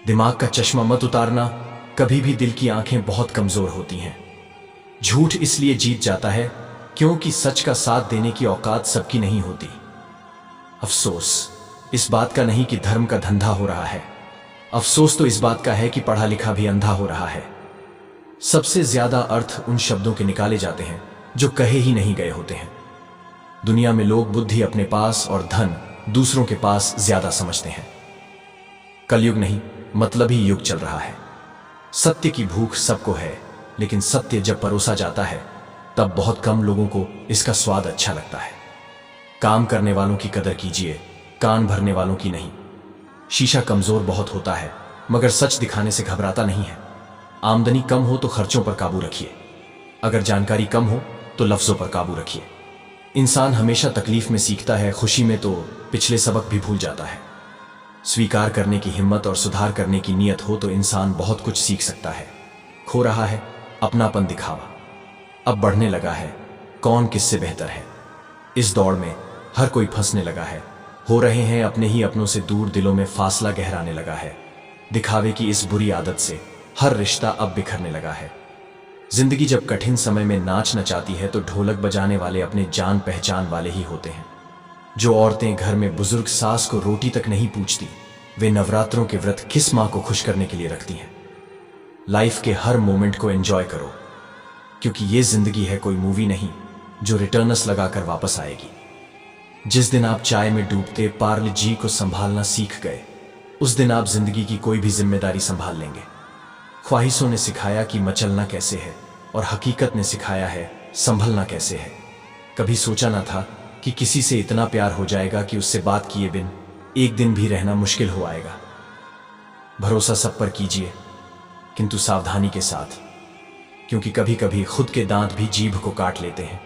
दिमाग का चश्मा मत उतारना, कभी भी दिल की आंखें बहुत कमजोर होती हैं। झूठ इसलिए जीत जाता है क्योंकि सच का साथ देने की औकात सबकी नहीं होती। अफसोस इस बात का नहीं कि धर्म का धंधा हो रहा है, अफसोस तो इस बात का है कि पढ़ा लिखा भी अंधा हो रहा है। सबसे ज्यादा अर्थ उन शब्दों के निकाले जाते हैं जो कहे ही नहीं गए होते हैं। दुनिया में लोग बुद्धि अपने पास और धन दूसरों के पास ज्यादा समझते हैं। कलयुग नहीं, मतलबी युग चल रहा है। सत्य की भूख सबको है, लेकिन सत्य जब परोसा जाता है तब बहुत कम लोगों को इसका स्वाद अच्छा लगता है। काम करने वालों की कदर कीजिए, कान भरने वालों की नहीं। शीशा कमजोर बहुत होता है, मगर सच दिखाने से घबराता नहीं है। आमदनी कम हो तो खर्चों पर काबू रखिए, अगर जानकारी कम हो तो लफ्जों पर काबू रखिए। इंसान हमेशा तकलीफ में सीखता है, खुशी में तो पिछले सबक भी भूल जाता है। स्वीकार करने की हिम्मत और सुधार करने की नीयत हो तो इंसान बहुत कुछ सीख सकता है। खो रहा है अपनापन दिखावा, अब बढ़ने लगा है कौन किससे बेहतर है। इस दौड़ में हर कोई फंसने लगा है, हो रहे हैं अपने ही अपनों से दूर, दिलों में फासला गहराने लगा है। दिखावे की इस बुरी आदत से हर रिश्ता अब बिखरने लगा है। जिंदगी जब कठिन समय में नाच नचाती है तो ढोलक बजाने वाले अपने जान पहचान वाले ही होते हैं। जो औरतें घर में बुजुर्ग सास को रोटी तक नहीं पूछती, वे नवरात्रों के व्रत किस मां को खुश करने के लिए रखती हैं। लाइफ के हर मोमेंट को एंजॉय करो, क्योंकि ये जिंदगी है कोई मूवी नहीं जो रिटर्नस लगाकर वापस आएगी। जिस दिन आप चाय में डूबते पार्ले जी को संभालना सीख गए, उस दिन आप जिंदगी की कोई भी जिम्मेदारी संभाल लेंगे। ख्वाहिशों ने सिखाया कि मचलना कैसे है, और हकीकत ने सिखाया है संभलना कैसे है। कभी सोचा ना था कि किसी से इतना प्यार हो जाएगा कि उससे बात किए बिन एक दिन भी रहना मुश्किल हो आएगा। भरोसा सब पर कीजिए, किंतु सावधानी के साथ, क्योंकि कभी कभी खुद के दांत भी जीभ को काट लेते हैं।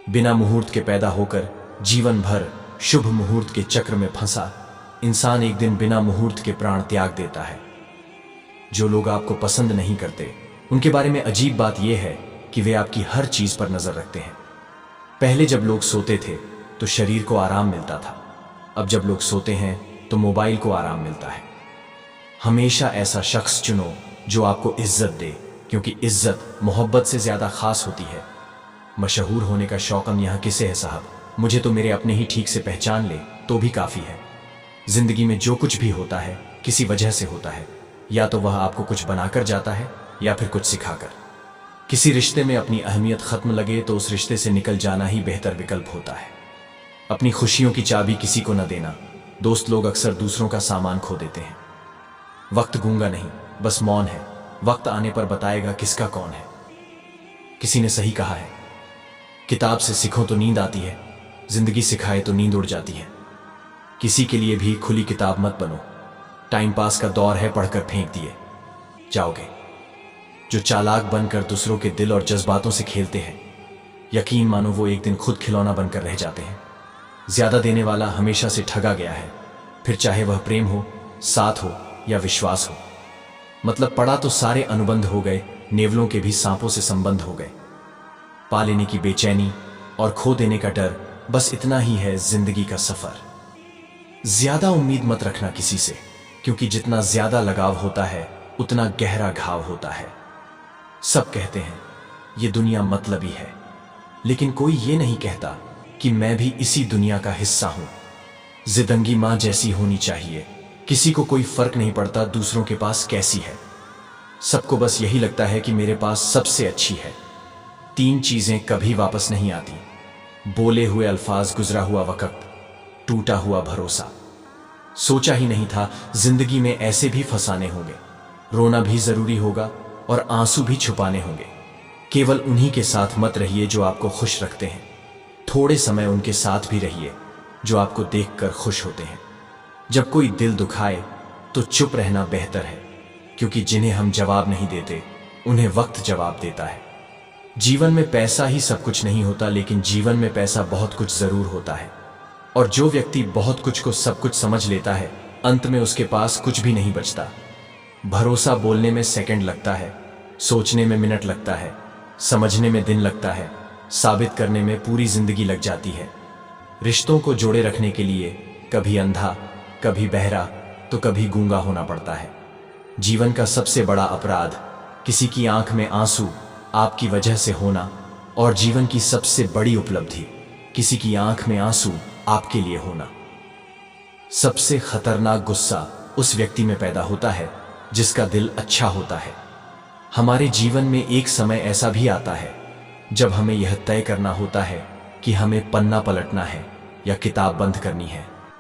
बिना मुहूर्त के पैदा होकर जीवन भर शुभ मुहूर्त के चक्र में फंसा इंसान एक दिन बिना मुहूर्त के प्राण त्याग देता है। जो लोग आपको पसंद नहीं करते, उनके बारे में अजीब बात यह है कि वे आपकी हर चीज पर नजर रखते हैं। पहले जब लोग सोते थे तो शरीर को आराम मिलता था, अब जब लोग सोते हैं तो मोबाइल को आराम मिलता है। हमेशा ऐसा शख्स चुनो जो आपको इज्जत दे, क्योंकि इज्जत मोहब्बत से ज्यादा खास होती है। मशहूर होने का शौकन यहाँ किसे है साहब, मुझे तो मेरे अपने ही ठीक से पहचान ले तो भी काफी है। जिंदगी में जो कुछ भी होता है किसी वजह से होता है, या तो वह आपको कुछ बनाकर जाता है या फिर कुछ सिखाकर। किसी रिश्ते में अपनी अहमियत खत्म लगे तो उस रिश्ते से निकल जाना ही बेहतर विकल्प होता है। अपनी खुशियों की चाबी किसी को न देना। दोस्त लोग अक्सर दूसरों का सामान खो देते हैं। वक्त गूंगा नहीं, बस मौन है, वक्त आने पर बताएगा किसका कौन है। किसी ने सही कहा है, किताब से सीखो तो नींद आती है, जिंदगी सिखाए तो नींद उड़ जाती है। किसी के लिए भी खुली किताब मत बनो, टाइम पास का दौर है, पढ़कर फेंक दिए जाओगे। जो चालाक बनकर दूसरों के दिल और जज्बातों से खेलते हैं, यकीन मानो वो एक दिन खुद खिलौना बनकर रह जाते हैं। ज्यादा देने वाला हमेशा से ठगा गया है, फिर चाहे वह प्रेम हो, साथ हो या विश्वास हो। मतलब पड़ा तो सारे अनुबंध हो गए, नेवलों के भी सांपों से संबंध हो गए। पा लेने की बेचैनी और खो देने का डर, बस इतना ही है जिंदगी का सफर। ज्यादा उम्मीद मत रखना किसी से, क्योंकि जितना ज्यादा लगाव होता है उतना गहरा घाव होता है। सब कहते हैं ये दुनिया मतलबी है, लेकिन कोई ये नहीं कहता कि मैं भी इसी दुनिया का हिस्सा हूं। जिंदगी मां जैसी होनी चाहिए, किसी को कोई फर्क नहीं पड़ता दूसरों के पास कैसी है। सबको बस यही लगता है कि मेरे पास सबसे अच्छी है। 3 चीजें कभी वापस नहीं आती: बोले हुए अल्फाज, गुजरा हुआ वक्त, टूटा हुआ भरोसा। सोचा ही नहीं था जिंदगी में ऐसे भी फसाने होंगे। रोना भी जरूरी होगा और आंसू भी छुपाने होंगे। केवल उन्हीं के साथ मत रहिए जो आपको खुश रखते हैं, थोड़े समय उनके साथ भी रहिए जो आपको देखकर खुश होते हैं। जब कोई दिल दुखाए तो चुप रहना बेहतर है, क्योंकि जिन्हें हम जवाब नहीं देते उन्हें वक्त जवाब देता है। जीवन में पैसा ही सब कुछ नहीं होता, लेकिन जीवन में पैसा बहुत कुछ जरूर होता है। और जो व्यक्ति बहुत कुछ को सब कुछ समझ लेता है, अंत में उसके पास कुछ भी नहीं बचता। भरोसा बोलने में सेकंड लगता है, सोचने में मिनट लगता है, समझने में दिन लगता है, साबित करने में पूरी जिंदगी लग जाती है। रिश्तों को जोड़े रखने के लिए कभी अंधा, कभी बहरा तो कभी गूंगा होना पड़ता है। जीवन का सबसे बड़ा अपराध किसी की आंख में आंसू आपकी वजह से होना, और जीवन की सबसे बड़ी उपलब्धि किसी की आंख में आंसू आपके लिए होना। सबसे खतरनाक गुस्सा उस व्यक्ति में पैदा होता है जिसका दिल अच्छा होता है। हमारे जीवन में एक समय ऐसा भी आता है जब हमें यह तय करना होता है कि हमें पन्ना पलटना है या किताब बंद करनी है।